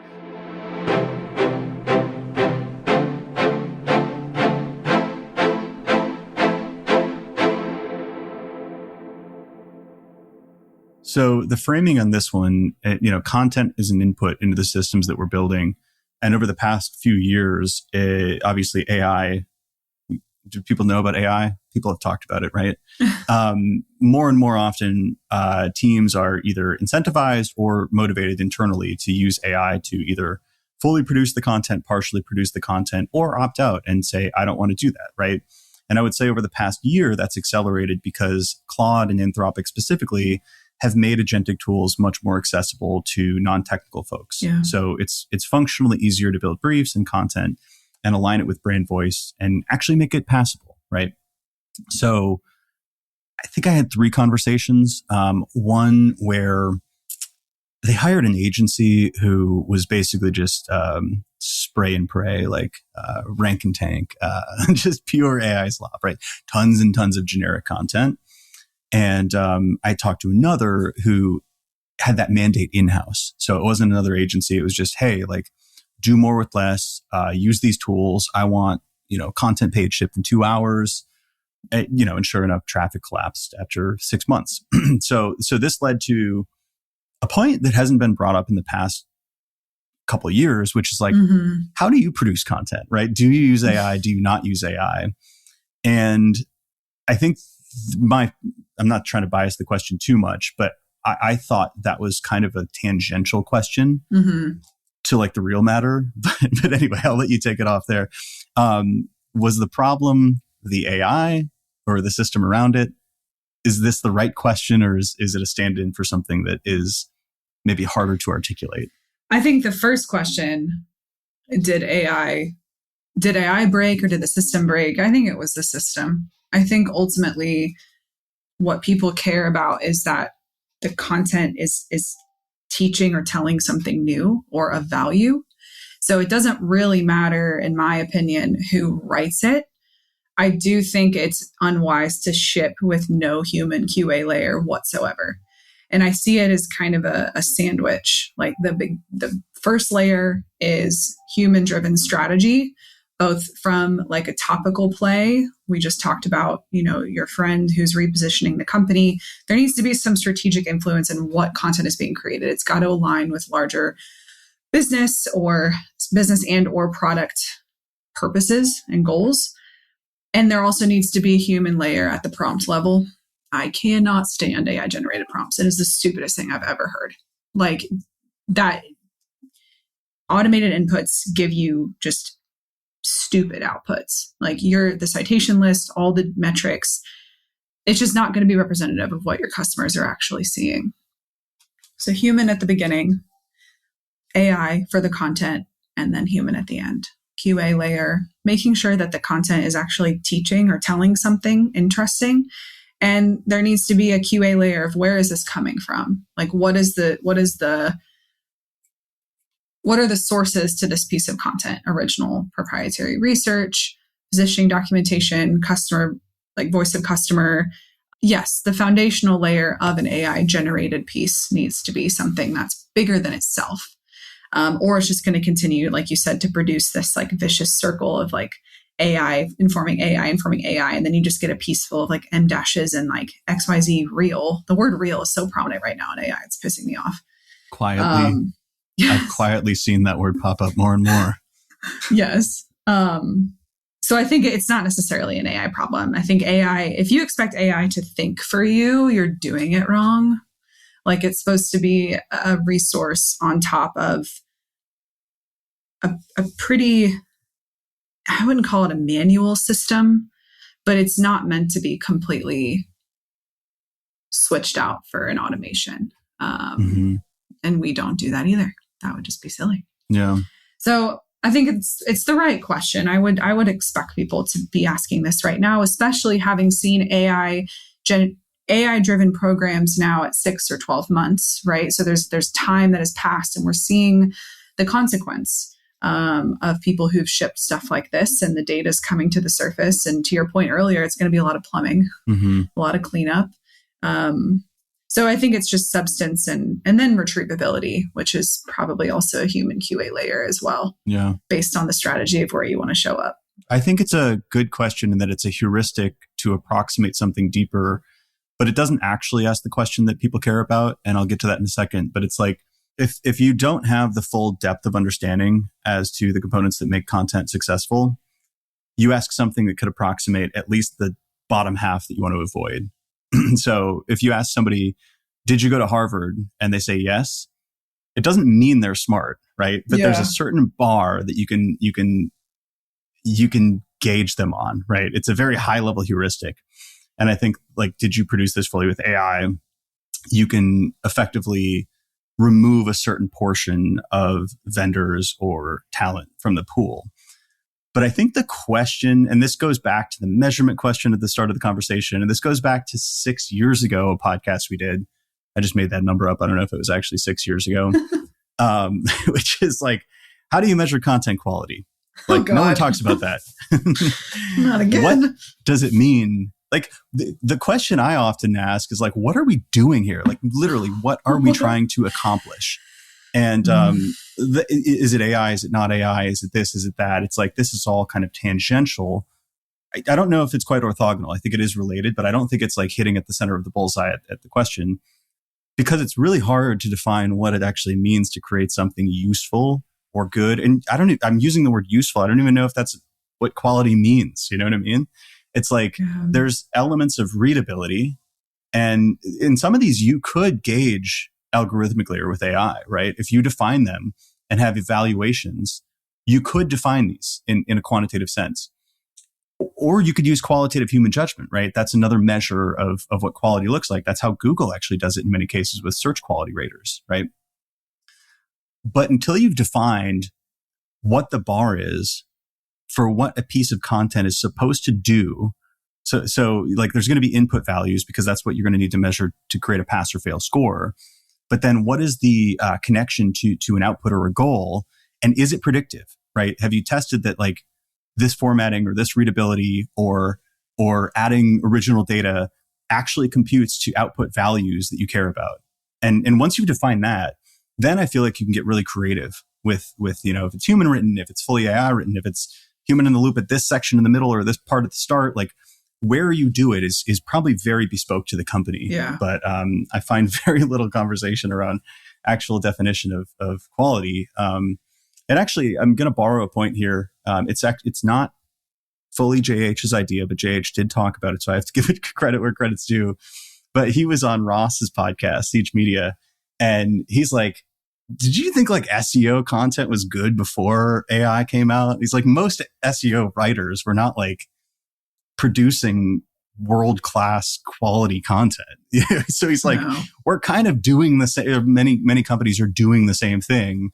So the framing on this one, content is an input into the systems that we're building. And over the past few years, obviously AI, do people know about AI? People have talked about it, right? More and more often, teams are either incentivized or motivated internally to use AI to either fully produce the content, partially produce the content, or opt out and say, I don't want to do that, right? And I would say over the past year, that's accelerated because Claude and Anthropic specifically have made agentic tools much more accessible to non-technical folks. Yeah. So it's functionally easier to build briefs and content and align it with brand voice and actually make it passable, right? So I think I had 3 conversations. One where they hired an agency who was basically just spray and pray, like rank and tank, just pure AI slop, right? Tons and tons of generic content. And I talked to another who had that mandate in-house. So it wasn't another agency. It was just, hey, like, do more with less, use these tools. I want, content page shipped in 2 hours, and sure enough, traffic collapsed after 6 months. So this led to a point that hasn't been brought up in the past couple of years, which is like, how do you produce content, right? Do you use AI? Do you not use AI? And I think I'm not trying to bias the question too much, but I thought that was kind of a tangential question to like the real matter. But anyway, I'll let you take it off there. Was the problem the AI or the system around it? Is this the right question, or is it a stand-in for something that is maybe harder to articulate?
I think the first question, did AI break or did the system break? I think it was the system. I think ultimately what people care about is that the content is teaching or telling something new or of value. So it doesn't really matter, in my opinion, who writes it. I do think it's unwise to ship with no human QA layer whatsoever. And I see it as kind of a sandwich. Like the first layer is human-driven strategy, both from like a topical play. We just talked about, your friend who's repositioning the company. There needs to be some strategic influence in what content is being created. It's got to align with larger business and or product purposes and goals. And there also needs to be a human layer at the prompt level. I cannot stand AI generated prompts. It is the stupidest thing I've ever heard. Like that automated inputs give you just stupid outputs. Like the citation list, all the metrics, it's just not going to be representative of what your customers are actually seeing. So human at the beginning, AI for the content, and then human at the end. QA layer, making sure that the content is actually teaching or telling something interesting. And there needs to be a QA layer of where is this coming from? Like what are the sources to this piece of content? Original proprietary research, positioning documentation, customer, like voice of customer. Yes, the foundational layer of an AI generated piece needs to be something that's bigger than itself. Or it's just going to continue, like you said, to produce this like vicious circle of like AI informing AI. And then you just get a piece full of like M dashes and like XYZ real. The word real is so prominent right now in AI. It's pissing me off.
Quietly. Yes. I've quietly seen that word pop up more and more.
Yes. So I think it's not necessarily an AI problem. I think if you expect AI to think for you, you're doing it wrong. Like it's supposed to be a resource on top of a pretty, I wouldn't call it a manual system, but it's not meant to be completely switched out for an automation. And we don't do that either. That would just be silly.
Yeah.
So I think it's the right question. I would expect people to be asking this right now, especially having seen AI-driven programs now at 6 or 12 months, right? So there's time that has passed, and we're seeing the consequence of people who've shipped stuff like this, and the data is coming to the surface. And to your point earlier, it's going to be a lot of plumbing, a lot of cleanup. So I think it's just substance and then retrievability, which is probably also a human QA layer as well.
Yeah,
based on the strategy of where you want to show up.
I think it's a good question in that it's a heuristic to approximate something deeper, but it doesn't actually ask the question that people care about. And I'll get to that in a second. But it's like, if you don't have the full depth of understanding as to the components that make content successful, you ask something that could approximate at least the bottom half that you want to avoid. So if you ask somebody, did you go to Harvard? And they say yes, it doesn't mean they're smart, right? But there's a certain bar that you can gauge them on, right? It's a very high level heuristic. And I think like, did you produce this fully with AI? You can effectively remove a certain portion of vendors or talent from the pool. But I think the question, and this goes back to the measurement question at the start of the conversation, and this goes back to 6 years ago, a podcast we did. I just made that number up. I don't know if it was actually 6 years ago, which is like, how do you measure content quality? Like, no one talks about that.
Not again.
What does it mean? Like, the question I often ask is like, what are we doing here? Like, literally, what are we trying to accomplish? And is it AI? Is it not AI? Is it this? Is it that? It's like, this is all kind of tangential. I don't know if it's quite orthogonal. I think it is related, but I don't think it's like hitting at the center of the bullseye at the question, because it's really hard to define what it actually means to create something useful or good. And I'm using the word useful. I don't even know if that's what quality means. You know what I mean? It's like, there's elements of readability. And in some of these, you could gauge algorithmically or with AI, right? If you define them and have evaluations, you could define these in a quantitative sense. Or you could use qualitative human judgment, right? That's another measure of what quality looks like. That's how Google actually does it in many cases with search quality raters, right? But until you've defined what the bar is for what a piece of content is supposed to do, so like there's going to be input values because that's what you're going to need to measure to create a pass or fail score. But then what is the connection to an output or a goal? And is it predictive, right? Have you tested that like this formatting or this readability or adding original data actually computes to output values that you care about? And once you've defined that, then I feel like you can get really creative with if it's human written, if it's fully AI written, if it's human in the loop at this section in the middle or this part at the start. Like where you do it is probably very bespoke to the company.
Yeah.
But I find very little conversation around actual definition of quality. And actually, I'm going to borrow a point here. It's not fully JH's idea, but JH did talk about it, so I have to give it credit where credit's due. But he was on Ross's podcast, Siege Media, and he's like, did you think like SEO content was good before AI came out? He's like, most SEO writers were not like producing world-class quality content. So he's like, we're kind of doing the same. Many companies are doing the same thing,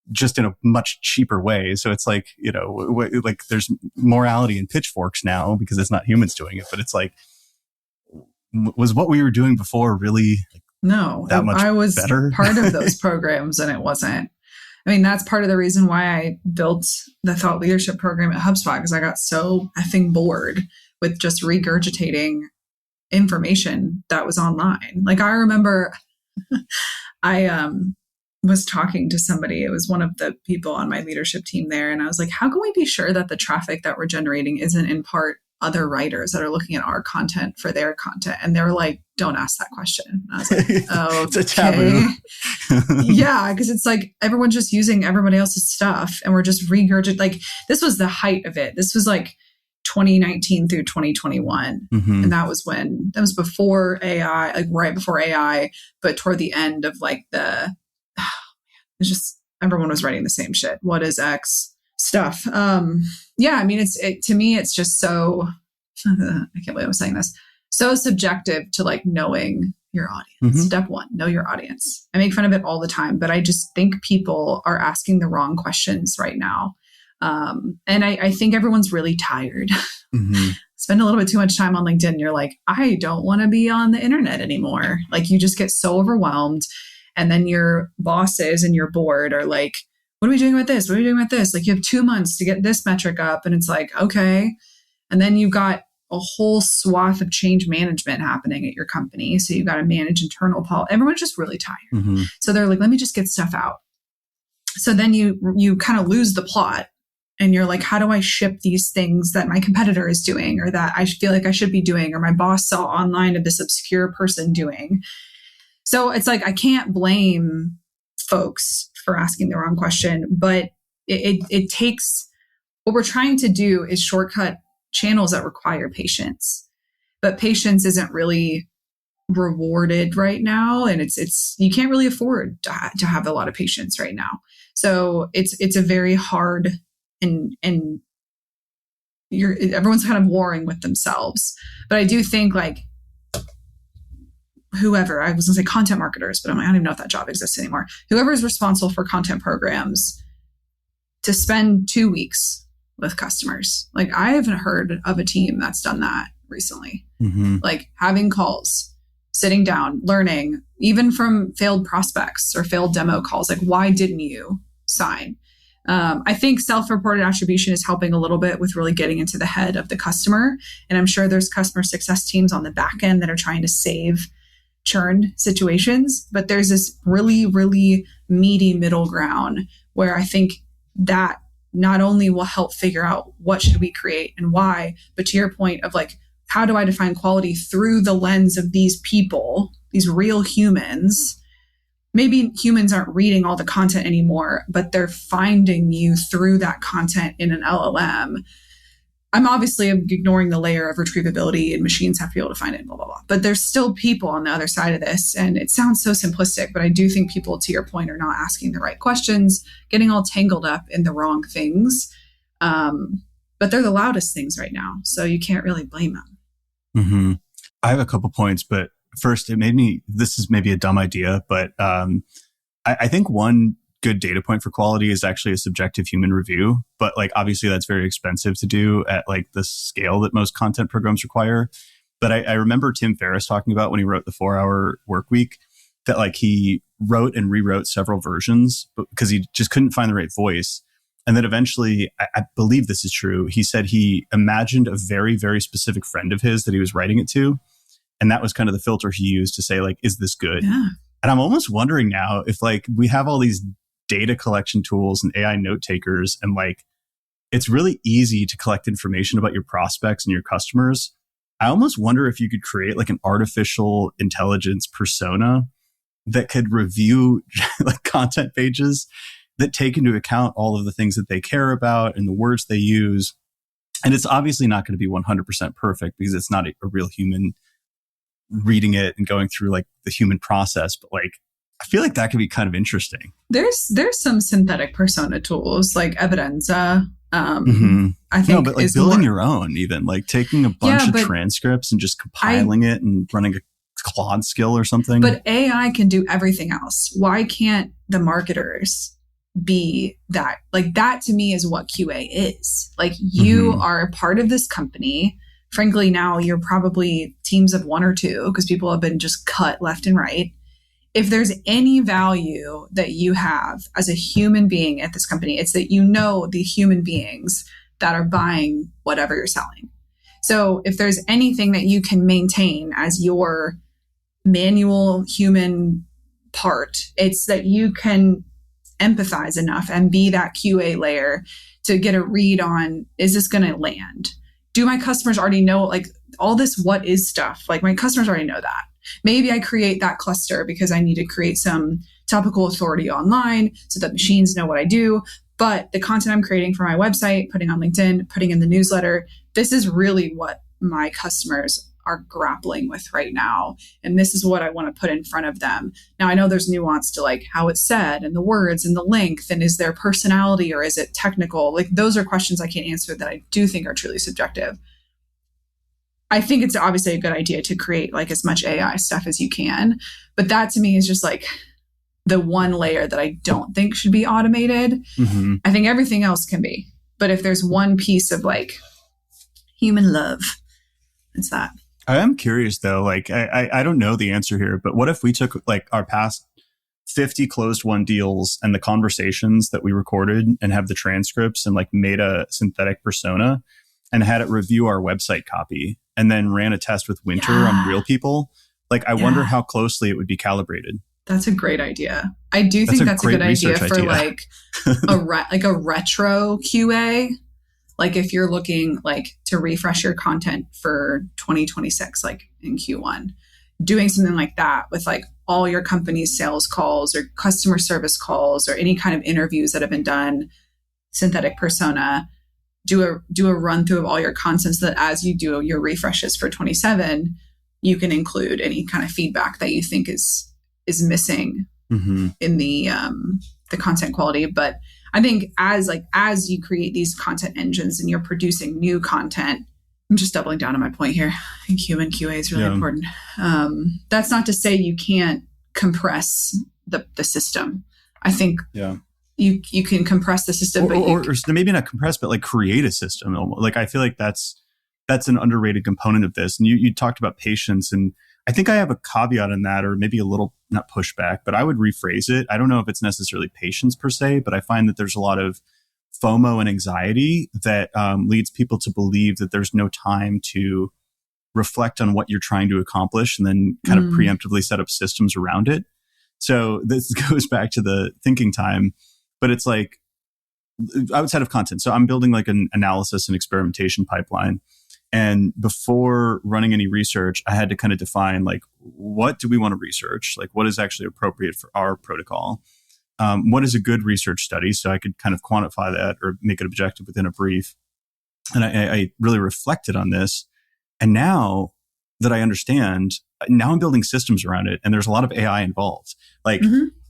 just in a much cheaper way. So it's like, like there's morality in pitchforks now because it's not humans doing it, but it's like, was what we were doing before really that much
I was
better?
part of those programs and it wasn't. I mean, that's part of the reason why I built the thought leadership program at HubSpot, because I got so effing bored with just regurgitating information that was online. Like I remember I was talking to somebody, it was one of the people on my leadership team there. And I was like, how can we be sure that the traffic that we're generating isn't in part other writers that are looking at our content for their content? And they're like, don't ask that question. And I was like, oh,
it's a taboo.
Yeah, because it's like everyone's just using everybody else's stuff and we're just regurgitating. Like this was the height of it. This was like 2019 through 2021.
Mm-hmm.
And that was before AI, like right before AI, but toward the end of like it's just everyone was writing the same shit. What is X stuff? Yeah, I mean, to me, it's just so, I can't believe I'm saying this, so subjective to like knowing your audience. Mm-hmm. Step one, know your audience. I make fun of it all the time, but I just think people are asking the wrong questions right now. And I think everyone's really tired. Mm-hmm. Spend a little bit too much time on LinkedIn. You're like, I don't want to be on the internet anymore. Like you just get so overwhelmed. And then your bosses and your board are like, what are we doing with this? What are we doing with this? Like you have 2 months to get this metric up. And it's like, okay. And then you've got a whole swath of change management happening at your company. So you've got to manage internal policy. Everyone's just really tired. Mm-hmm. So they're like, let me just get stuff out. So then you kind of lose the plot and you're like, how do I ship these things that my competitor is doing or that I feel like I should be doing or my boss saw online of this obscure person doing? So it's like, I can't blame folks for asking the wrong question, but it takes, what we're trying to do is shortcut channels that require patience, but patience isn't really rewarded right now. And it's you can't really afford to have a lot of patience right now. So it's a very hard and everyone's kind of warring with themselves. But I do think like, whoever, I was going to say content marketers, but I don't even know if that job exists anymore. Whoever is responsible for content programs to spend 2 weeks with customers. Like I haven't heard of a team that's done that recently. Mm-hmm. Like having calls, sitting down, learning, even from failed prospects or failed demo calls. Like why didn't you sign? I think self-reported attribution is helping a little bit with really getting into the head of the customer. And I'm sure there's customer success teams on the back end that are trying to save churned situations, but there's this really, really meaty middle ground where I think that not only will help figure out what should we create and why, but to your point of like, how do I define quality through the lens of these people, these real humans? Maybe humans aren't reading all the content anymore, but they're finding you through that content in an LLM. I'm obviously ignoring the layer of retrievability and machines have to be able to find it, blah, blah, blah. But there's still people on the other side of this. And it sounds so simplistic, but I do think people, to your point, are not asking the right questions, getting all tangled up in the wrong things. But they're the loudest things right now. So you can't really blame them.
Mm-hmm. I have a couple points, but first this is maybe a dumb idea, but I think one good data point for quality is actually a subjective human review. But like, obviously that's very expensive to do at like the scale that most content programs require. But I remember Tim Ferriss talking about when he wrote the 4-Hour Workweek that like he wrote and rewrote several versions because he just couldn't find the right voice. And then eventually, I believe this is true, he said he imagined a very, very specific friend of his that he was writing it to. And that was kind of the filter he used to say like, is this good? Yeah. And I'm almost wondering now if like we have all these data collection tools and AI note takers and like it's really easy to collect information about your prospects and your customers. I almost wonder if you could create like an artificial intelligence persona that could review like content pages that take into account all of the things that they care about and the words they use. And it's obviously not going to be 100% perfect because it's not a real human reading it and going through like the human process. But like, I feel like that could be kind of interesting.
There's some synthetic persona tools like Evidenza. I think
no, but like building your own, even like taking a bunch of transcripts and just compiling it and running a Claude skill or something.
But AI can do everything else. Why can't the marketers be that? Like that to me is what QA is. Like you are a part of this company. Frankly, now you're probably teams of one or two because people have been just cut left and right. If there's any value that you have as a human being at this company, it's that you know the human beings that are buying whatever you're selling. So if there's anything that you can maintain as your manual human part, it's that you can empathize enough and be that QA layer to get a read on, is this going to land? Do my customers already know like all this what is stuff? Like my customers already know that. Maybe I create that cluster because I need to create some topical authority online so that machines know what I do. But the content I'm creating for my website, putting on LinkedIn, putting in the newsletter, this is really what my customers are grappling with right now. And this is what I want to put in front of them. Now, I know there's nuance to like how it's said and the words and the length and is there personality or is it technical? Like those are questions I can't answer that I do think are truly subjective. I think it's obviously a good idea to create like as much AI stuff as you can. But that to me is just like the one layer that I don't think should be automated. I think everything else can be. But if there's one piece of like human love, it's that.
I am curious though, like I don't know the answer here, but what if we took like our past 50 closed won deals and the conversations that we recorded and have the transcripts and like made a synthetic persona and had it review our website copy and then ran a test with Winter on real people? Like, I wonder how closely it would be calibrated.
That's a great idea. I do think that's a good idea for like a retro QA. Like if you're looking like to refresh your content for 2026, like in Q1, doing something like that with like all your company's sales calls or customer service calls or any kind of interviews that have been done, synthetic persona, do a run through of all your content so that as you do your refreshes for 27, you can include any kind of feedback that you think is missing in the content quality. But I think as you create these content engines and you're producing new content, I'm just doubling down on my point here. I think human QA is really important. That's not to say you can't compress the system. I think you can compress the system,
or maybe not compress, but like create a system. Like I feel like that's an underrated component of this. And you talked about patience, and I think I have a caveat in that, or maybe a little, not pushback, but I would rephrase it. I don't know if it's necessarily patience per se, but I find that there's a lot of FOMO and anxiety that leads people to believe that there's no time to reflect on what you're trying to accomplish and then kind of preemptively set up systems around it. So this goes back to the thinking time, but it's like outside of content. So I'm building like an analysis and experimentation pipeline. And before running any research, I had to kind of define like, what do we want to research? Like, what is actually appropriate for our protocol? What is a good research study? So I could kind of quantify that or make it objective within a brief. And I really reflected on this. And now that I understand, now I'm building systems around it. And there's a lot of AI involved. Like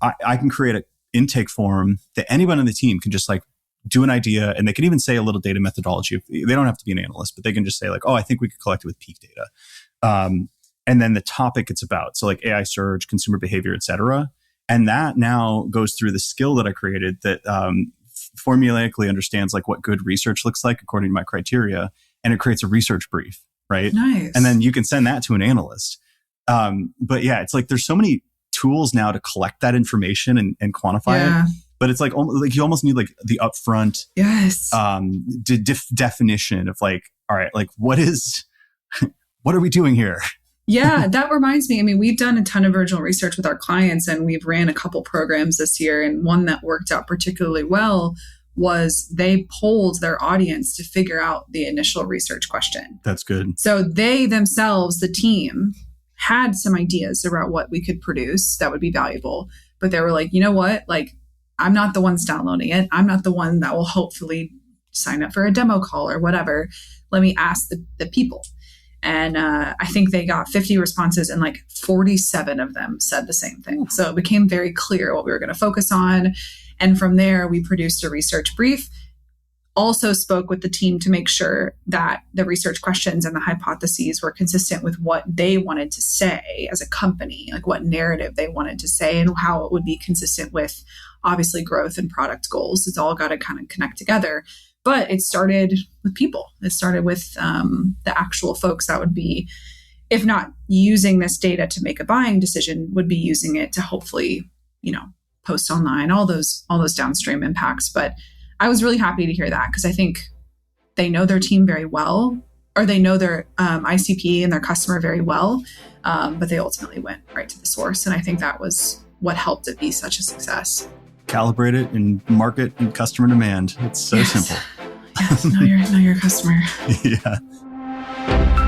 I can create an intake form that anyone on the team can just like do an idea, and they can even say a little data methodology. They don't have to be an analyst, but they can just say like, oh, I think we could collect it with peak data. And then the topic it's about. So like AI search, consumer behavior, et cetera. And that now goes through the skill that I created that formulaically understands like what good research looks like according to my criteria. And it creates a research brief, right?
Nice.
And then you can send that to an analyst. But yeah, it's like there's so many tools now to collect that information and quantify it. But it's like you almost need like the upfront definition of like, all right, like what are we doing here?
Yeah, that reminds me. I mean, we've done a ton of original research with our clients, and we've ran a couple programs this year. And one that worked out particularly well was they polled their audience to figure out the initial research question.
That's good.
So they themselves, the team, had some ideas about what we could produce that would be valuable. But they were like, you know what? Like, I'm not the ones downloading it. I'm not the one that will hopefully sign up for a demo call or whatever. Let me ask the people. And I think they got 50 responses and like 47 of them said the same thing. So it became very clear what we were going to focus on. And from there, we produced a research brief. Also spoke with the team to make sure that the research questions and the hypotheses were consistent with what they wanted to say as a company, like what narrative they wanted to say and how it would be consistent with obviously growth and product goals. It's all got to kind of connect together. But it started with people. It started with the actual folks that would be, if not using this data to make a buying decision, would be using it to hopefully, post online, all those downstream impacts. But I was really happy to hear that because I think they know their team very well, or they know their ICP and their customer very well, but they ultimately went right to the source. And I think that was what helped it be such a success.
Calibrate it in market and customer demand. It's so simple.
Yes, know your customer.
Yeah.